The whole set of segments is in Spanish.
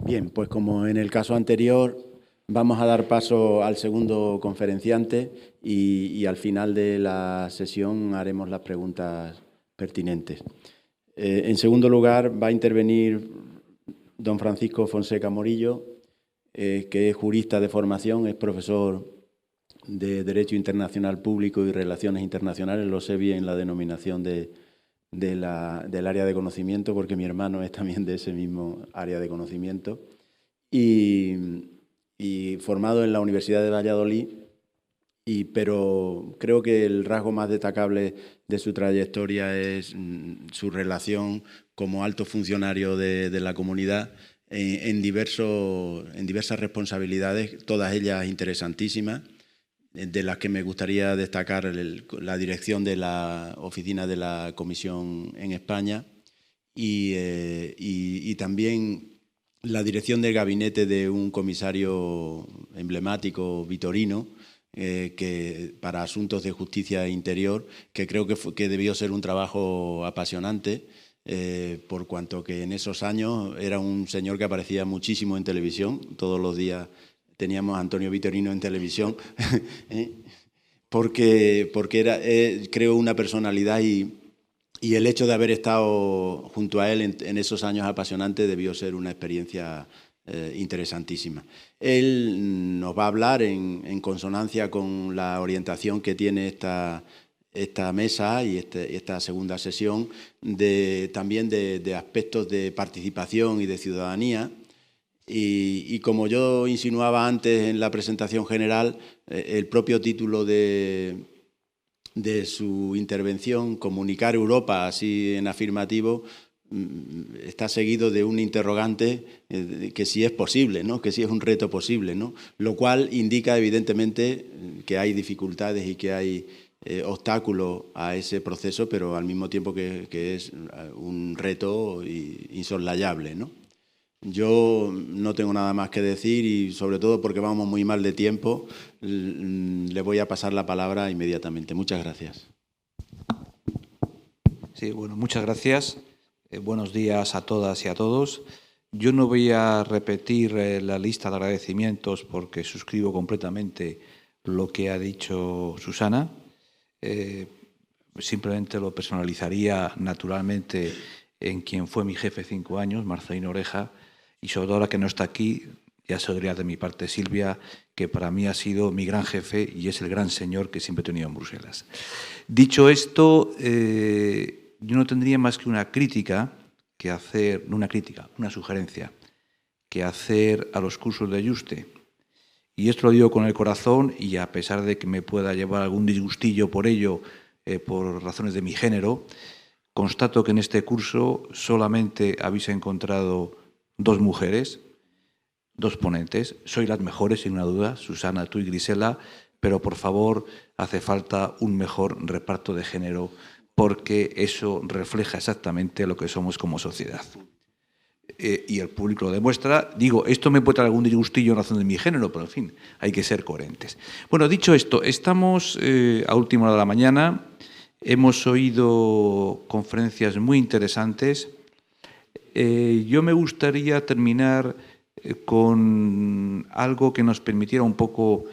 Bien, pues como en el caso anterior, vamos a dar paso al segundo conferenciante y al final de la sesión haremos las preguntas pertinentes. En segundo lugar, va a intervenir don Francisco Fonseca Morillo, que es jurista de formación, es profesor de Derecho Internacional Público y Relaciones Internacionales, lo sé bien la denominación del área de conocimiento, porque mi hermano es también de ese mismo área de conocimiento, y formado en la Universidad de Valladolid, pero creo que el rasgo más destacable de su trayectoria es su relación como alto funcionario de la comunidad en diversas responsabilidades, todas ellas interesantísimas, de las que me gustaría destacar la dirección de la oficina de la Comisión en España y también la dirección del gabinete de un comisario emblemático, Vitorino, que para asuntos de justicia interior, que creo que debió ser un trabajo apasionante, por cuanto que en esos años era un señor que aparecía muchísimo en televisión, todos los días teníamos a Antonio Vitorino en televisión, porque era, creo, una personalidad y el hecho de haber estado junto a él en esos años apasionantes debió ser una experiencia interesantísima. Él nos va a hablar en consonancia con la orientación que tiene esta mesa y esta segunda sesión, también de aspectos de participación y de ciudadanía. Y como yo insinuaba antes en la presentación general, el propio título de su intervención, Comunicar Europa, así en afirmativo, está seguido de un interrogante que si es posible, ¿no? Que si es un reto posible, ¿no? Lo cual indica evidentemente que hay dificultades y que hay obstáculos a ese proceso, pero al mismo tiempo que es un reto insoslayable, ¿no? Yo no tengo nada más que decir y sobre todo porque vamos muy mal de tiempo, le voy a pasar la palabra inmediatamente. Muchas gracias. Sí, bueno, muchas gracias. Buenos días a todas y a todos. Yo no voy a repetir la lista de agradecimientos porque suscribo completamente lo que ha dicho Susana. Simplemente lo personalizaría naturalmente en quien fue mi jefe 5 años, Marcelino Oreja, y sobre todo ahora que no está aquí, ya se diría de mi parte Silvia, que para mí ha sido mi gran jefe y es el gran señor que siempre he tenido en Bruselas. Dicho esto, yo no tendría más que una crítica que hacer, no una crítica, una sugerencia, que hacer a los cursos de Yuste. Y esto lo digo con el corazón y a pesar de que me pueda llevar algún disgustillo por ello, por razones de mi género, constato que en este curso solamente habéis encontrado 2 mujeres, 2 ponentes. Sois las mejores, sin una duda, Susana, tú y Grisela, pero por favor hace falta un mejor reparto de género porque eso refleja exactamente lo que somos como sociedad. Y el público lo demuestra. Digo, esto me puede traer algún disgustillo en razón de mi género, pero en fin, hay que ser coherentes. Bueno, dicho esto, estamos a última hora de la mañana, hemos oído conferencias muy interesantes. Yo me gustaría terminar con algo que nos permitiera un poco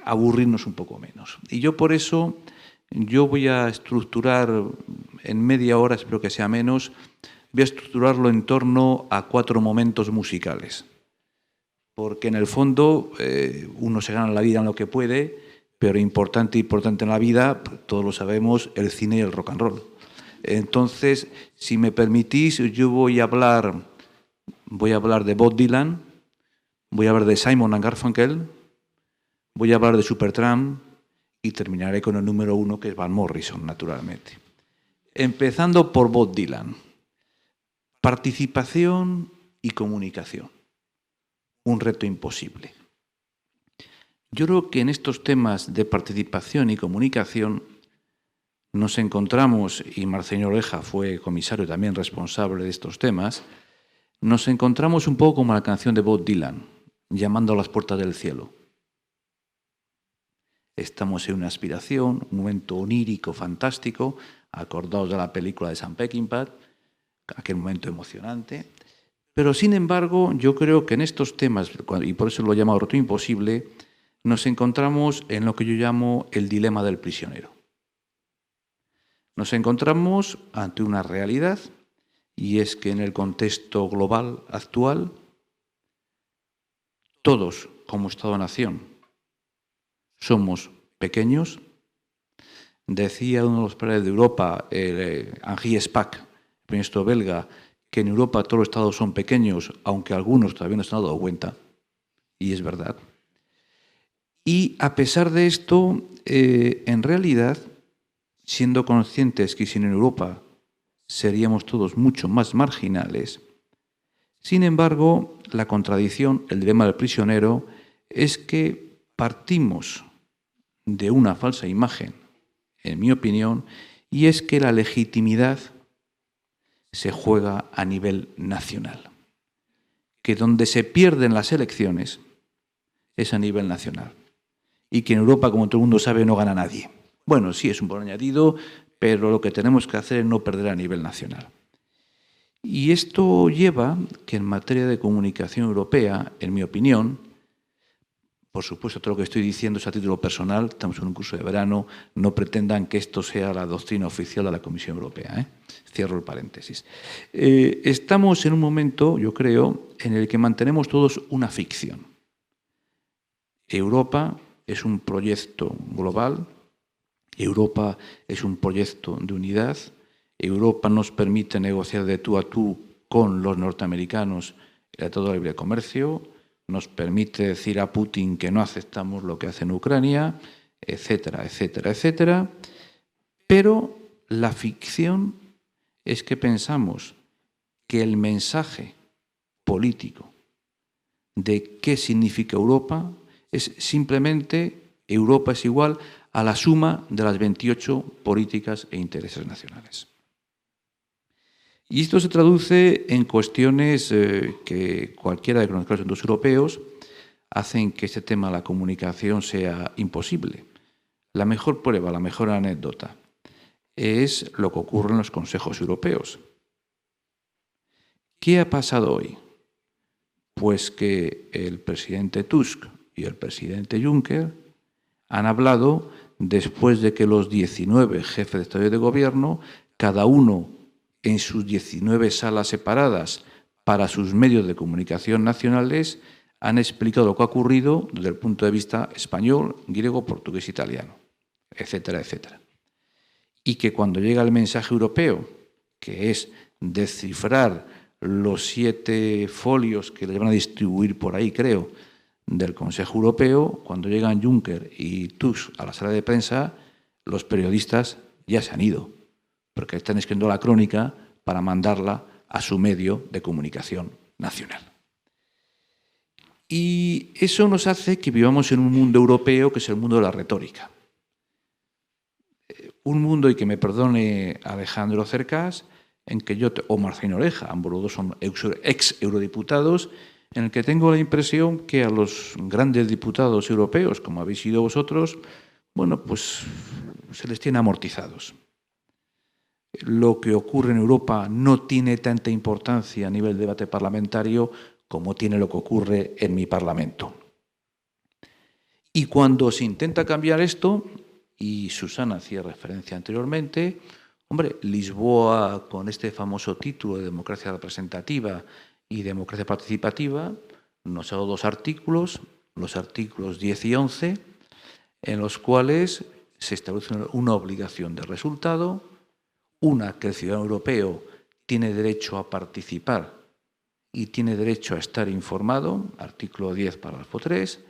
aburrirnos un poco menos. Y yo por eso, yo voy a estructurar en media hora, espero que sea menos, voy a estructurarlo en torno a 4 momentos musicales. Porque en el fondo uno se gana la vida en lo que puede, pero importante en la vida, todos lo sabemos, el cine y el rock and roll. Entonces, si me permitís, yo voy a hablar de Bob Dylan, voy a hablar de Simon & Garfunkel, voy a hablar de Supertramp y terminaré con el número 1, que es Van Morrison, naturalmente. Empezando por Bob Dylan. Participación y comunicación. Un reto imposible. Yo creo que en estos temas de participación y comunicación nos encontramos, y Marcelino Oreja fue comisario también responsable de estos temas, nos encontramos un poco como la canción de Bob Dylan, llamando a las puertas del cielo. Estamos en una aspiración, un momento onírico, fantástico, acordaos de la película de Sam Peckinpah, aquel momento emocionante, Pero, sin embargo, yo creo que en estos temas, y por eso lo he llamado reto imposible, nos encontramos en lo que yo llamo el dilema del prisionero. Nos encontramos ante una realidad, y es que en el contexto global actual, todos, como Estado-nación, somos pequeños. Decía uno de los padres de Europa, Henri Spaak, el ministro belga, que en Europa todos los estados son pequeños, aunque algunos todavía no se han dado cuenta, y es verdad. Y a pesar de esto, en realidad, siendo conscientes que sin Europa seríamos todos mucho más marginales, sin embargo, la contradicción, el dilema del prisionero, es que partimos de una falsa imagen, en mi opinión, y es que la legitimidad se juega a nivel nacional, que donde se pierden las elecciones es a nivel nacional, y que en Europa, como todo el mundo sabe, no gana nadie. Bueno, sí, es un valor añadido, pero lo que tenemos que hacer es no perder a nivel nacional. Y esto lleva que en materia de comunicación europea, en mi opinión, por supuesto, todo lo que estoy diciendo es a título personal, estamos en un curso de verano, no pretendan que esto sea la doctrina oficial de la Comisión Europea. Cierro el paréntesis. Estamos en un momento, yo creo, en el que mantenemos todos una ficción. Europa es un proyecto global, Europa es un proyecto de unidad, Europa nos permite negociar de tú a tú con los norteamericanos el Tratado de Libre Comercio, nos permite decir a Putin que no aceptamos lo que hace en Ucrania, etcétera, etcétera, etcétera. Pero la ficción es que pensamos que el mensaje político de qué significa Europa es simplemente Europa es igual a la suma de las 28 políticas e intereses nacionales. Y esto se traduce en cuestiones que cualquiera de los asuntos europeos hacen que este tema de la comunicación sea imposible. La mejor prueba, la mejor anécdota, es lo que ocurre en los consejos europeos. ¿Qué ha pasado hoy? Pues que el presidente Tusk y el presidente Juncker han hablado después de que los 19 jefes de Estado y de Gobierno, cada uno en sus 19 salas separadas para sus medios de comunicación nacionales, han explicado lo que ha ocurrido desde el punto de vista español, griego, portugués, italiano, etcétera, etcétera. Y que cuando llega el mensaje europeo, que es descifrar los 7 folios que le van a distribuir por ahí, creo, del Consejo Europeo, cuando llegan Juncker y Tusk a la sala de prensa, los periodistas ya se han ido, porque están escribiendo la crónica para mandarla a su medio de comunicación nacional. Y eso nos hace que vivamos en un mundo europeo que es el mundo de la retórica. Un mundo, y que me perdone Alejandro Cercas, en que yo, o Marcelino Oreja, ambos los dos son ex-eurodiputados, en el que tengo la impresión que a los grandes diputados europeos, como habéis sido vosotros, bueno, pues se les tiene amortizados. Lo que ocurre en Europa no tiene tanta importancia a nivel de debate parlamentario como tiene lo que ocurre en mi Parlamento. Y cuando se intenta cambiar esto, y Susana hacía referencia anteriormente, hombre, Lisboa, con este famoso título de democracia representativa y democracia participativa, nos ha dado 2 artículos, los artículos 10 y 11, en los cuales se establece una obligación de resultado, una que el ciudadano europeo tiene derecho a participar y tiene derecho a estar informado, artículo 10, párrafo 3,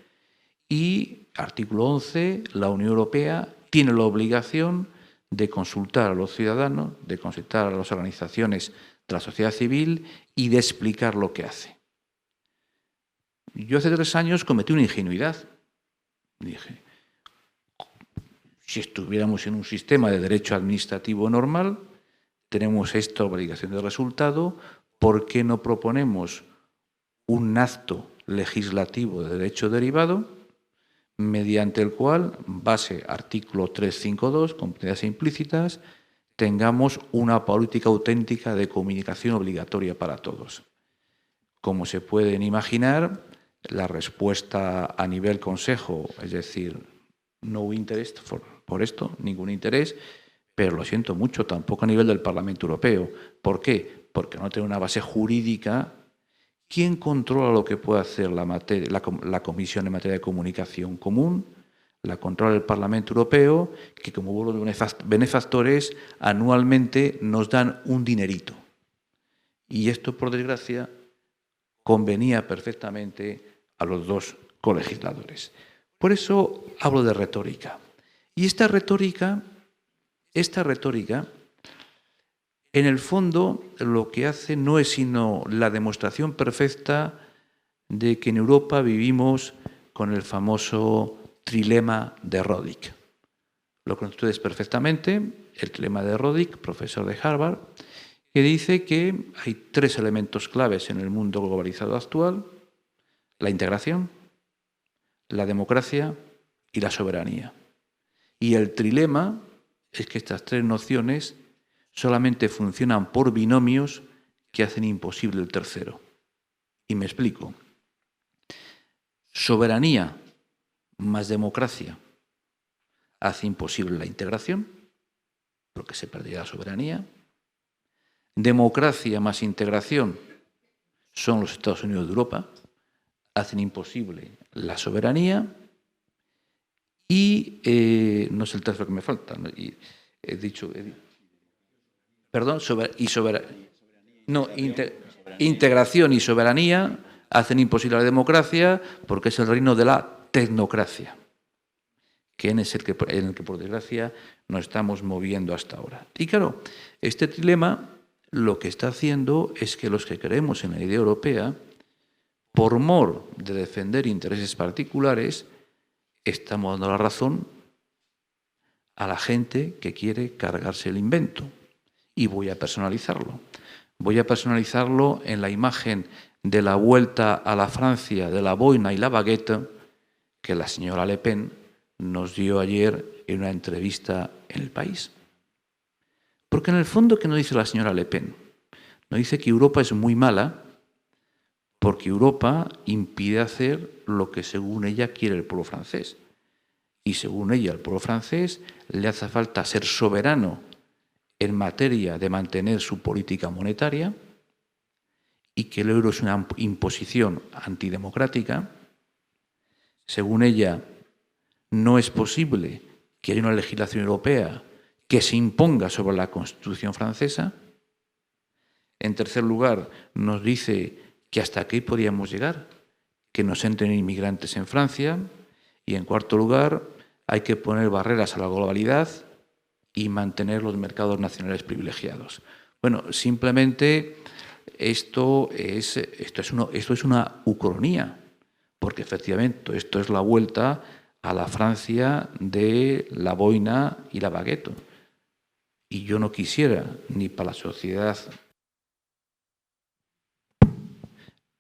y artículo 11, la Unión Europea tiene la obligación de consultar a los ciudadanos, de consultar a las organizaciones de la sociedad civil y de explicar lo que hace. Yo hace 3 años cometí una ingenuidad. Dije, si estuviéramos en un sistema de derecho administrativo normal, tenemos esta obligación de resultado, ¿por qué no proponemos un acto legislativo de derecho derivado mediante el cual, base artículo 352, competencias implícitas, tengamos una política auténtica de comunicación obligatoria para todos? Como se pueden imaginar, la respuesta a nivel Consejo, es decir, no interest por esto, ningún interés, pero lo siento mucho, tampoco a nivel del Parlamento Europeo. ¿Por qué? Porque no tiene una base jurídica. ¿Quién controla lo que puede hacer la Comisión en materia de comunicación común? La controla el Parlamento Europeo, que como vuelvo de benefactores anualmente nos dan un dinerito. Y esto, por desgracia, convenía perfectamente a los dos colegisladores. Por eso hablo de retórica. Y esta retórica, en el fondo, lo que hace no es sino la demostración perfecta de que en Europa vivimos con el famoso trilema de Rodick. Lo conocen ustedes perfectamente, el trilema de Rodick, profesor de Harvard, que dice que hay tres elementos claves en el mundo globalizado actual: la integración, la democracia y la soberanía. Y el trilema es que estas tres nociones solamente funcionan por binomios que hacen imposible el tercero. Y me explico. Soberanía más democracia hace imposible la integración, porque se perdería la soberanía. Democracia más integración son los Estados Unidos de Europa, hacen imposible la soberanía. Y no es el tercero que me falta. Integración y soberanía hacen imposible la democracia porque es el reino de la tecnocracia, que en el que por desgracia nos estamos moviendo hasta ahora. Y claro, este trilema lo que está haciendo es que los que creemos en la idea europea, por mor de defender intereses particulares, estamos dando la razón a la gente que quiere cargarse el invento. Y voy a personalizarlo. Voy a personalizarlo en la imagen de la vuelta a la Francia de la boina y la baguette que la señora Le Pen nos dio ayer en una entrevista en El País. Porque en el fondo, ¿qué nos dice la señora Le Pen? Nos dice que Europa es muy mala porque Europa impide hacer lo que según ella quiere el pueblo francés. Y según ella, al pueblo francés le hace falta ser soberano en materia de mantener su política monetaria y que el euro es una imposición antidemocrática. Según ella, no es posible que haya una legislación europea que se imponga sobre la Constitución francesa. En tercer lugar, nos dice que hasta aquí podríamos llegar, que nos entren inmigrantes en Francia. Y en cuarto lugar, hay que poner barreras a la globalidad y mantener los mercados nacionales privilegiados. Bueno, simplemente esto es una ucronía, porque efectivamente esto es la vuelta a la Francia de la boina y la baguette. Y yo no quisiera, ni para la sociedad,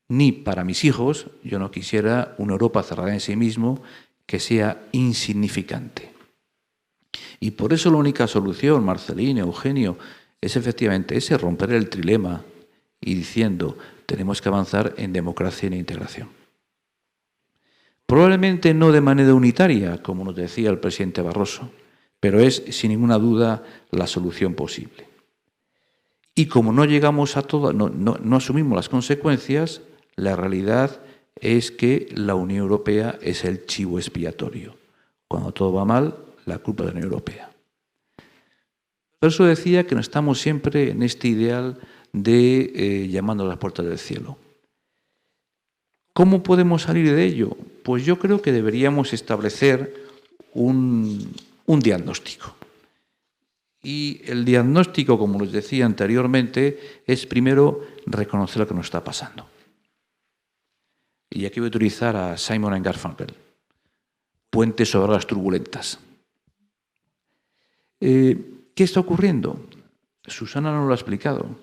ni para mis hijos, yo no quisiera una Europa cerrada en sí mismo que sea insignificante. Y por eso la única solución, Marcelino, Eugenio, es efectivamente ese, romper el trilema y diciendo, tenemos que avanzar en democracia y en integración. Probablemente no de manera unitaria, como nos decía el presidente Barroso, pero es, sin ninguna duda, la solución posible. Y como no llegamos a todo, no asumimos las consecuencias, la realidad es que la Unión Europea es el chivo expiatorio. Cuando todo va mal, la culpa de la Unión Europea. Por eso decía que no estamos siempre en este ideal de llamando a las puertas del cielo. ¿Cómo podemos salir de ello? Pues yo creo que deberíamos establecer un diagnóstico. Y el diagnóstico, como les decía anteriormente, es primero reconocer lo que nos está pasando. Y aquí voy a utilizar a Simon & Garfunkel. Puentes sobre las turbulentas. ¿Qué está ocurriendo? Susana no lo ha explicado.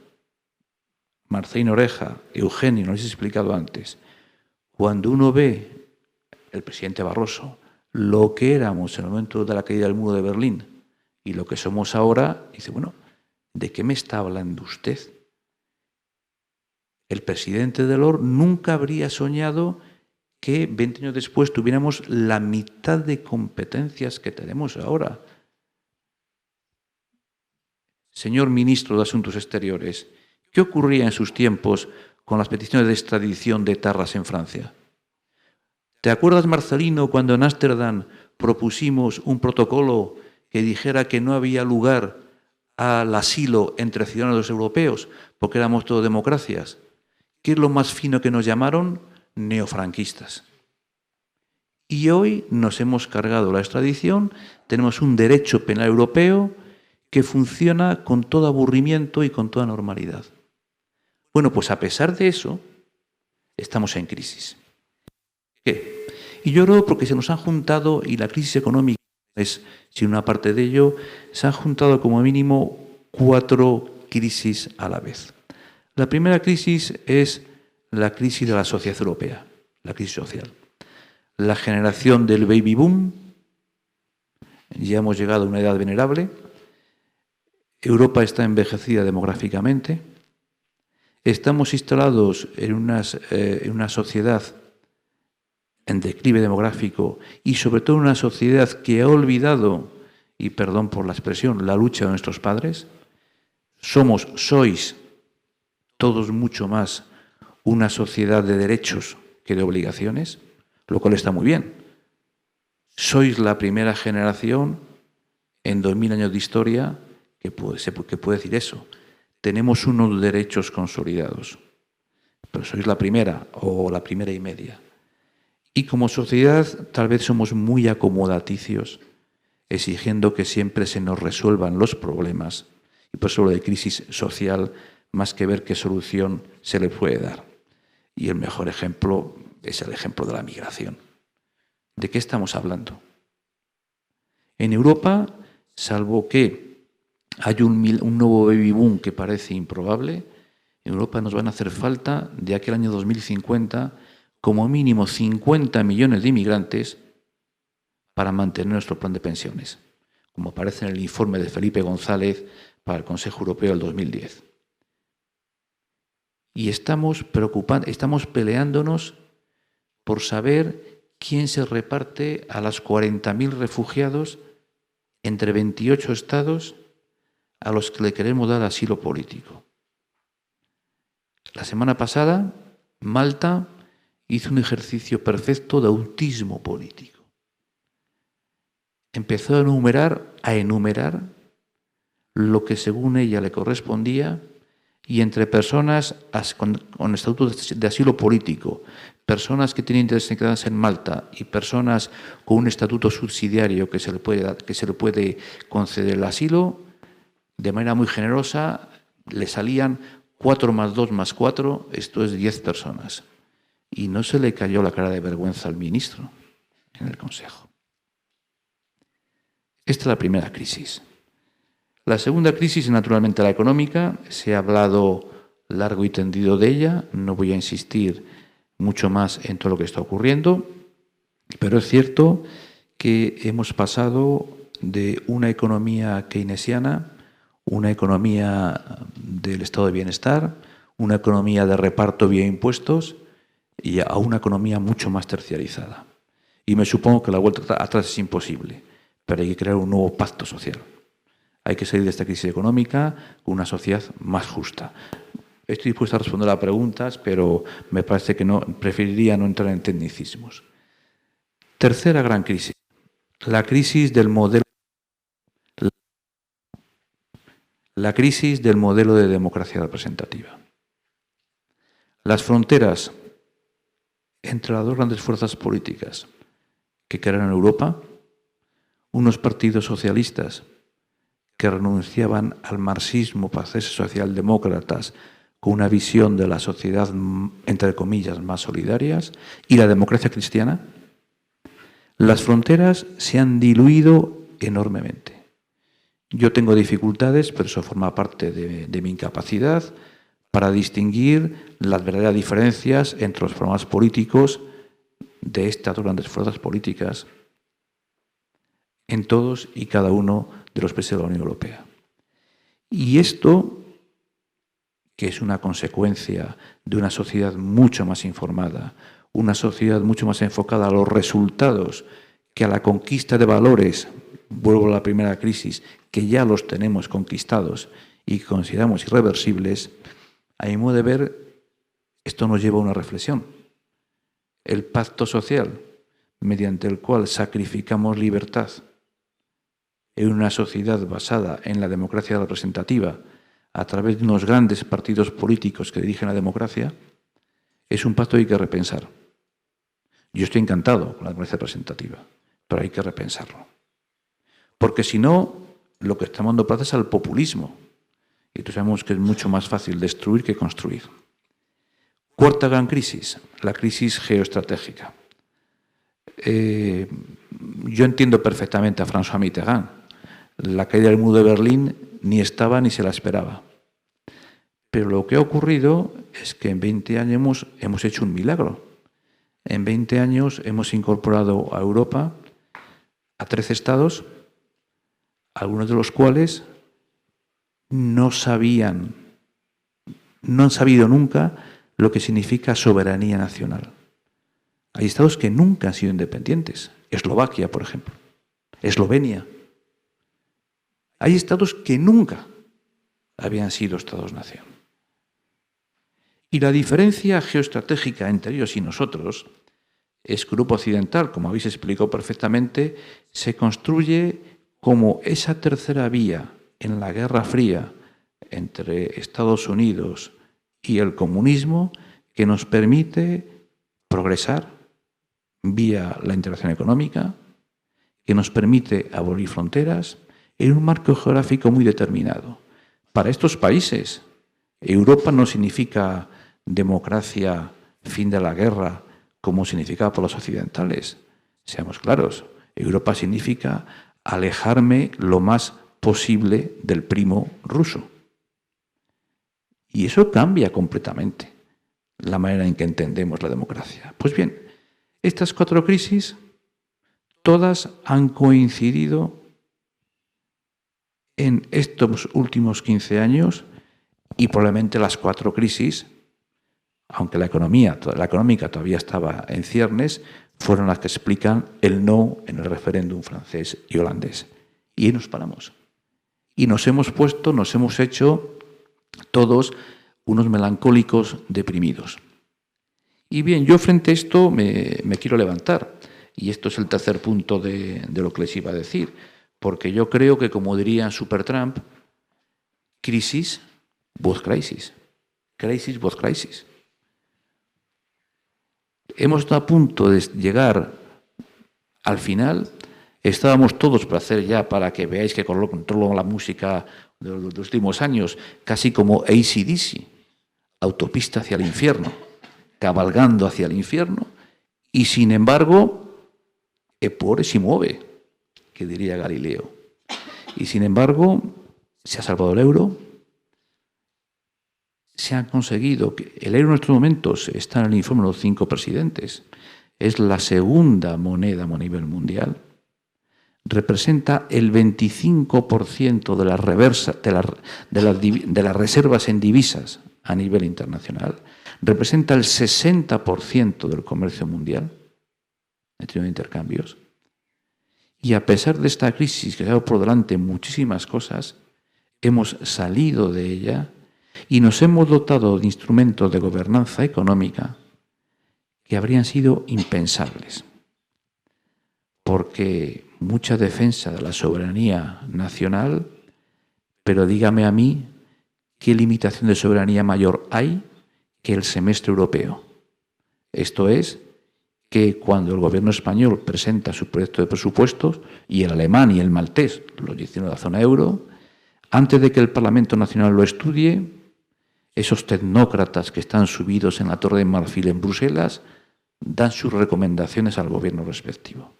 Marcelino Oreja, Eugenio, no les he explicado antes. Cuando uno ve, el presidente Barroso, lo que éramos en el momento de la caída del muro de Berlín y lo que somos ahora, dice, bueno, ¿de qué me está hablando usted? el presidente Delors nunca habría soñado que 20 años después tuviéramos la mitad de competencias que tenemos ahora. Señor ministro de Asuntos Exteriores, ¿qué ocurría en sus tiempos con las peticiones de extradición de etarras en Francia? ¿Te acuerdas, Marcelino, cuando en Ámsterdam propusimos un protocolo que dijera que no había lugar al asilo entre ciudadanos europeos porque éramos todos democracias? ¿Qué es lo más fino que nos llamaron? Neofranquistas. Y hoy nos hemos cargado la extradición, tenemos un derecho penal europeo que funciona con todo aburrimiento y con toda normalidad. Bueno, pues a pesar de eso, estamos en crisis. ¿Qué? Y yo creo porque se nos han juntado, y la crisis económica es, sin una parte de ello, se han juntado como mínimo 4 crisis a la vez. La primera crisis es la crisis de la sociedad europea, la crisis social. La generación del baby boom, ya hemos llegado a una edad venerable, Europa está envejecida demográficamente, estamos instalados en una sociedad en declive demográfico y sobre todo una sociedad que ha olvidado, y perdón por la expresión, la lucha de nuestros padres. Sois todos mucho más una sociedad de derechos que de obligaciones, lo cual está muy bien. Sois la primera generación en 2000 años de historia que puede decir eso. Tenemos unos derechos consolidados, pero sois la primera o la primera y media. Y como sociedad tal vez somos muy acomodaticios, exigiendo que siempre se nos resuelvan los problemas. Y por eso lo de crisis social, más que ver qué solución se le puede dar. Y el mejor ejemplo es el ejemplo de la migración. ¿De qué estamos hablando? En Europa, salvo que hay un nuevo baby boom que parece improbable, en Europa nos van a hacer falta, de aquel año 2050, como mínimo 50 millones de inmigrantes para mantener nuestro plan de pensiones, como aparece en el informe de Felipe González para el Consejo Europeo del 2010. Y estamos peleándonos por saber quién se reparte a los 40.000 refugiados entre 28 estados a los que le queremos dar asilo político. La semana pasada, Malta hizo un ejercicio perfecto de autismo político. Empezó a enumerar lo que según ella le correspondía, y entre personas con estatutos de asilo político, personas que tienen interés en quedarse en Malta y personas con un estatuto subsidiario que se le puede conceder el asilo, de manera muy generosa le salían 4 más 2 más 4, esto es 10 personas. Y no se le cayó la cara de vergüenza al ministro en el Consejo. Esta es la primera crisis. La segunda crisis es naturalmente la económica. Se ha hablado largo y tendido de ella. No voy a insistir mucho más en todo lo que está ocurriendo, pero es cierto que hemos pasado de una economía keynesiana, una economía del estado de bienestar, una economía de reparto vía impuestos, y a una economía mucho más terciarizada. Y me supongo que la vuelta atrás es imposible, pero hay que crear un nuevo pacto social. Hay que salir de esta crisis económica con una sociedad más justa. Estoy dispuesto a responder a preguntas, pero me parece que preferiría no entrar en tecnicismos. Tercera gran crisis, la crisis del modelo de democracia representativa. Las fronteras entre las dos grandes fuerzas políticas que crearon Europa, unos partidos socialistas que renunciaban al marxismo para hacerse socialdemócratas con una visión de la sociedad, entre comillas, más solidarias, y la democracia cristiana, las fronteras se han diluido enormemente. Yo tengo dificultades, pero eso forma parte de mi incapacidad, para distinguir las verdaderas diferencias entre los programas políticos de estas dos grandes fuerzas políticas en todos y cada uno de los países de la Unión Europea. Y esto que es una consecuencia de una sociedad mucho más informada, una sociedad mucho más enfocada a los resultados que a la conquista de valores, vuelvo a la primera crisis, que ya los tenemos conquistados y que consideramos irreversibles, a mi modo de ver, esto nos lleva a una reflexión. El pacto social, mediante el cual sacrificamos libertad en una sociedad basada en la democracia representativa a través de unos grandes partidos políticos que dirigen la democracia, es un pacto que hay que repensar. Yo estoy encantado con la democracia representativa, pero hay que repensarlo. Porque si no, lo que estamos dando plaza es al populismo. Y entonces sabemos que es mucho más fácil destruir que construir. Cuarta gran crisis, la crisis geoestratégica. Yo entiendo perfectamente a François Mitterrand. La caída del muro de Berlín ni estaba ni se la esperaba. Pero lo que ha ocurrido es que en 20 años hemos hecho un milagro. En 20 años hemos incorporado a Europa a 13 estados, algunos de los cuales no han sabido nunca lo que significa soberanía nacional. Hay estados que nunca han sido independientes. Eslovaquia, por ejemplo. Eslovenia. Hay estados que nunca habían sido estados-nación. Y la diferencia geoestratégica entre ellos y nosotros es que Europa Occidental, como habéis explicado perfectamente, se construye como esa tercera vía en la Guerra Fría entre Estados Unidos y el comunismo que nos permite progresar vía la integración económica, que nos permite abolir fronteras en un marco geográfico muy determinado. Para estos países, Europa no significa democracia, fin de la guerra, como significaba para los occidentales. Seamos claros, Europa significa alejarme lo más posible del primo ruso. Y eso cambia completamente la manera en que entendemos la democracia. Pues bien, estas 4 crisis, todas han coincidido en estos últimos 15 años y probablemente las 4 crisis, aunque la económica todavía estaba en ciernes, fueron las que explican el no en el referéndum francés y holandés. Y ahí nos paramos. Y nos hemos hecho todos unos melancólicos deprimidos. Y bien, yo frente a esto me quiero levantar. Y esto es el tercer punto de lo que les iba a decir. Porque yo creo que, como diría Supertramp, crisis, both crisis. Crisis, both crisis. Hemos estado a punto de llegar al final. Estábamos todos para que veáis que controlo la música de los últimos años, casi como AC/DC, autopista hacia el infierno, cabalgando hacia el infierno, y sin embargo, eppure si mueve, que diría Galileo. Y sin embargo, se ha salvado el euro, se han conseguido que el euro en estos momentos está en el informe de los 5 presidentes, es la segunda moneda a nivel mundial, representa el 25% de las reservas en divisas a nivel internacional, representa el 60% del comercio mundial en términos de intercambios. Y a pesar de esta crisis que ha dado por delante muchísimas cosas, hemos salido de ella y nos hemos dotado de instrumentos de gobernanza económica que habrían sido impensables. Porque mucha defensa de la soberanía nacional, pero dígame a mí qué limitación de soberanía mayor hay que el semestre europeo. Esto es, que cuando el gobierno español presenta su proyecto de presupuestos, y el alemán y el maltés, los 19 de la zona euro, antes de que el Parlamento Nacional lo estudie, esos tecnócratas que están subidos en la Torre de Marfil en Bruselas dan sus recomendaciones al gobierno respectivo.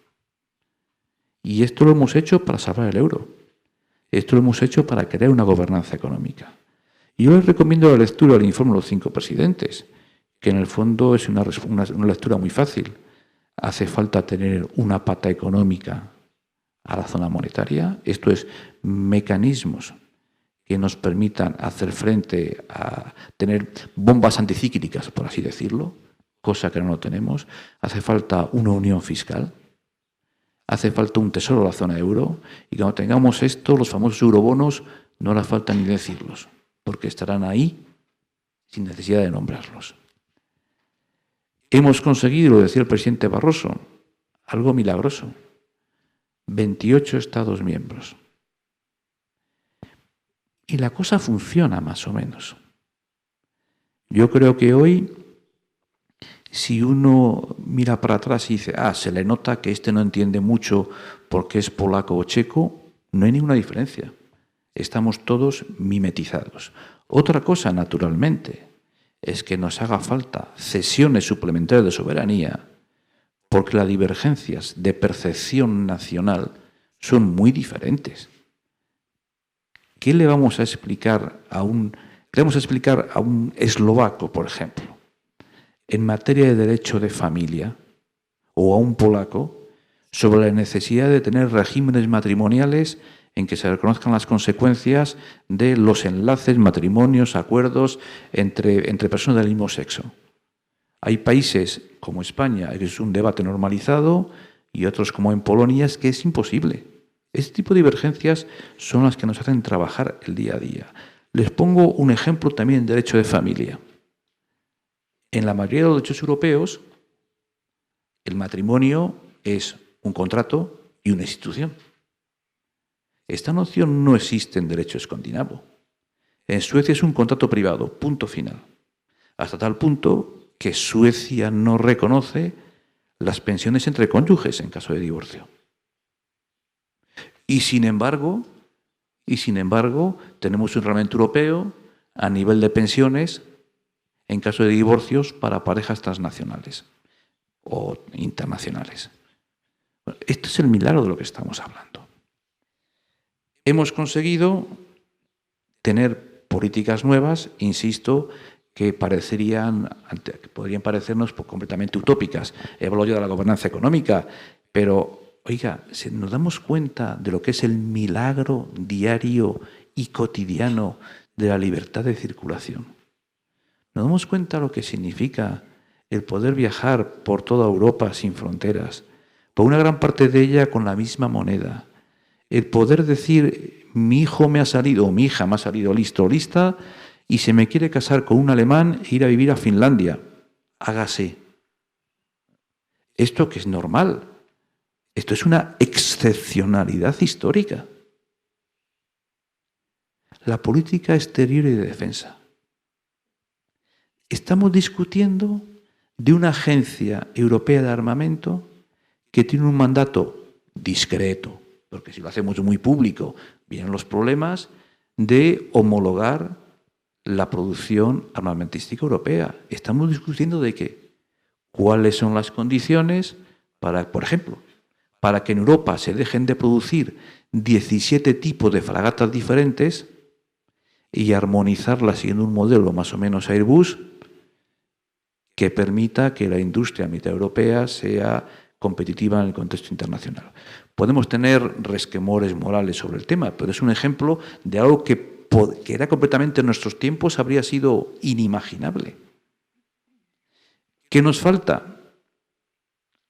Y esto lo hemos hecho para salvar el euro. Esto lo hemos hecho para crear una gobernanza económica. Y yo les recomiendo la lectura del informe de los 5 presidentes, que en el fondo es una lectura muy fácil. Hace falta tener una pata económica a la zona monetaria. Esto es mecanismos que nos permitan hacer frente a tener bombas anticíclicas, por así decirlo, cosa que no lo tenemos. Hace falta una unión fiscal, hace falta un tesoro de la zona euro, y cuando tengamos esto, los famosos eurobonos, no hará falta ni decirlos, porque estarán ahí sin necesidad de nombrarlos. Hemos conseguido, lo decía el presidente Barroso, algo milagroso: 28 Estados miembros. Y la cosa funciona más o menos. Yo creo que hoy, si uno mira para atrás y dice, se le nota que este no entiende mucho porque es polaco o checo, no hay ninguna diferencia. Estamos todos mimetizados. Otra cosa, naturalmente, es que nos haga falta cesiones suplementarias de soberanía, porque las divergencias de percepción nacional son muy diferentes. ¿Qué le vamos a explicar a un eslovaco, por ejemplo, en materia de derecho de familia, o a un polaco, sobre la necesidad de tener regímenes matrimoniales en que se reconozcan las consecuencias de los enlaces, matrimonios, acuerdos entre personas del mismo sexo? Hay países como España, que es un debate normalizado, y otros como en Polonia, es que es imposible. Este tipo de divergencias son las que nos hacen trabajar el día a día. Les pongo un ejemplo también en derecho de familia. En la mayoría de los derechos europeos, el matrimonio es un contrato y una institución. Esta noción no existe en derecho escandinavo. En Suecia es un contrato privado, punto final. Hasta tal punto que Suecia no reconoce las pensiones entre cónyuges en caso de divorcio. Y sin embargo, tenemos un reglamento europeo a nivel de pensiones en caso de divorcios para parejas transnacionales o internacionales. Esto es el milagro de lo que estamos hablando. Hemos conseguido tener políticas nuevas, insisto, que podrían parecernos completamente utópicas. He hablado yo de la gobernanza económica, pero oiga, nos damos cuenta de lo que es el milagro diario y cotidiano de la libertad de circulación. Nos damos cuenta de lo que significa el poder viajar por toda Europa sin fronteras, por una gran parte de ella con la misma moneda. El poder decir, mi hijo me ha salido, o mi hija me ha salido listo o lista, y se me quiere casar con un alemán e ir a vivir a Finlandia. Hágase. Esto que es normal. Esto es una excepcionalidad histórica. La política exterior y de defensa. Estamos discutiendo de una agencia europea de armamento que tiene un mandato discreto, porque si lo hacemos muy público vienen los problemas, de homologar la producción armamentística europea. Estamos discutiendo de qué, cuáles son las condiciones para, por ejemplo, para que en Europa se dejen de producir 17 tipos de fragatas diferentes y armonizarlas siguiendo un modelo más o menos Airbus que permita que la industria militar europea sea competitiva en el contexto internacional. Podemos tener resquemores morales sobre el tema, pero es un ejemplo de algo que era completamente en nuestros tiempos, habría sido inimaginable. ¿Qué nos falta?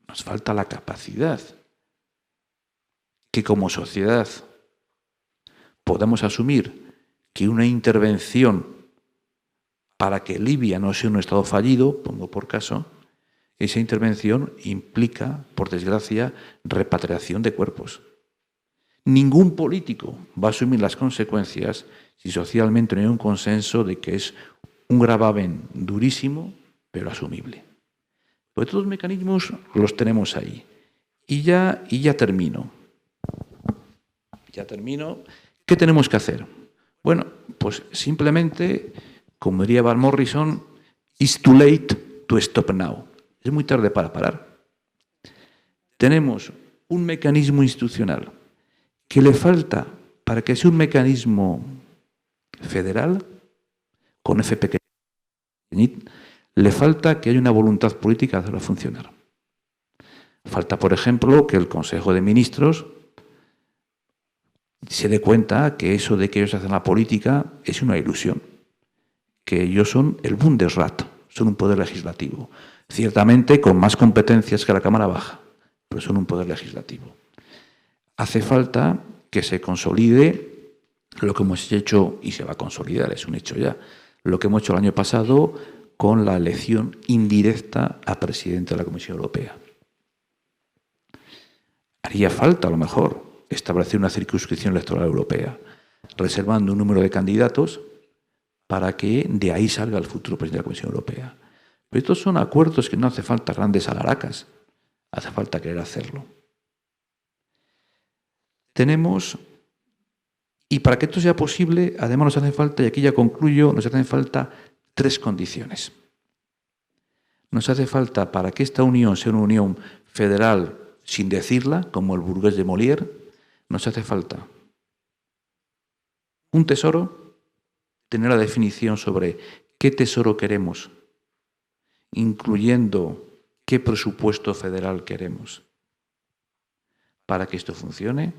Nos falta la capacidad que como sociedad podamos asumir que una intervención para que Libia no sea un Estado fallido, pongo por caso, esa intervención implica, por desgracia, repatriación de cuerpos. Ningún político va a asumir las consecuencias si socialmente no hay un consenso de que es un gravamen durísimo, pero asumible. Pues todos los mecanismos los tenemos ahí. Y ya termino. ¿Qué tenemos que hacer? Bueno, pues simplemente, como diría Van Morrison, it's too late to stop now. Es muy tarde para parar. Tenemos un mecanismo institucional que le falta para que sea un mecanismo federal, con F pequeñito, le falta que haya una voluntad política de hacerlo funcionar. Falta, por ejemplo, que el Consejo de Ministros se dé cuenta que eso de que ellos hacen la política es una ilusión, que ellos son el Bundesrat, son un poder legislativo, ciertamente con más competencias que la Cámara Baja, pero son un poder legislativo. Hace falta que se consolide lo que hemos hecho, y se va a consolidar, es un hecho ya, lo que hemos hecho el año pasado con la elección indirecta a presidente de la Comisión Europea. Haría falta, a lo mejor, establecer una circunscripción electoral europea, reservando un número de candidatos para que de ahí salga el futuro presidente de la Comisión Europea. Pero estos son acuerdos que no hace falta grandes alaracas, hace falta querer hacerlo. Tenemos, y para que esto sea posible, además nos hace falta, y aquí ya concluyo, nos hacen falta 3 condiciones. Nos hace falta, para que esta unión sea una unión federal sin decirla, como el burgués de Molière, nos hace falta un tesoro, tener la definición sobre qué tesoro queremos, incluyendo qué presupuesto federal queremos. Para que esto funcione,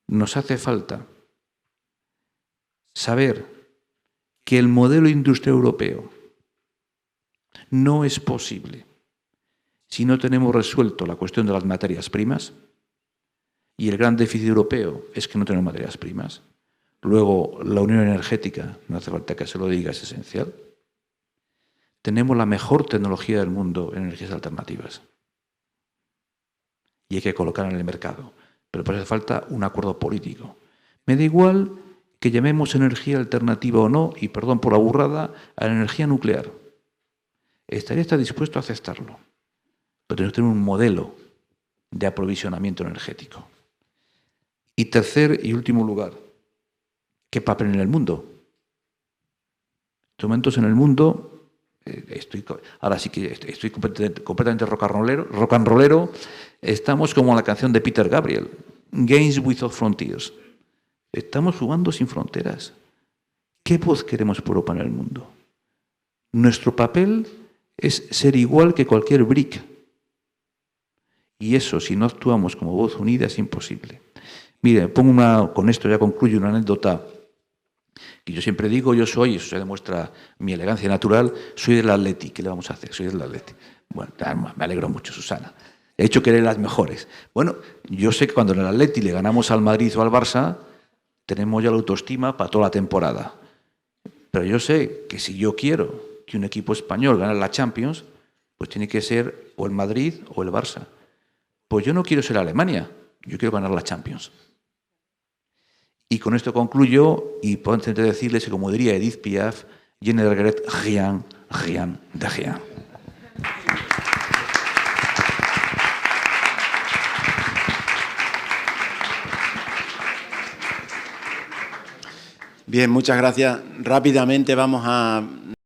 nos hace falta saber que el modelo industrial europeo no es posible si no tenemos resuelto la cuestión de las materias primas, y el gran déficit europeo es que no tenemos materias primas. Luego, la unión energética, no hace falta que se lo diga, es esencial. Tenemos la mejor tecnología del mundo en energías alternativas y hay que colocarla en el mercado, pero por eso hace falta un acuerdo político. Me da igual que llamemos energía alternativa o no, y perdón por la burrada, a la energía nuclear. Estaría dispuesto a aceptarlo, pero tenemos que tener un modelo de aprovisionamiento energético. Y tercer y último lugar, ¿qué papel en el mundo? En estos momentos en el mundo, ahora sí que estoy completamente rock and rollero, estamos como la canción de Peter Gabriel, Games Without Frontiers. Estamos jugando sin fronteras. ¿Qué voz queremos por Europa en el mundo? Nuestro papel es ser igual que cualquier BRIC. Y eso, si no actuamos como voz unida, es imposible. Mire, con esto ya concluyo una anécdota que yo siempre digo, yo soy, eso se demuestra mi elegancia natural, soy del Atleti. ¿Qué le vamos a hacer? Soy del Atleti. Bueno, me alegro mucho, Susana. He hecho que eres las mejores. Bueno, yo sé que cuando en el Atleti le ganamos al Madrid o al Barça, tenemos ya la autoestima para toda la temporada. Pero yo sé que si yo quiero que un equipo español gane la Champions, pues tiene que ser o el Madrid o el Barça. Pues yo no quiero ser Alemania, yo quiero ganar la Champions. Y con esto concluyo, y puedo intentar decirles que, como diría Edith Piaf, je ne regrette rien, rien de rien. Bien, muchas gracias. Rápidamente vamos a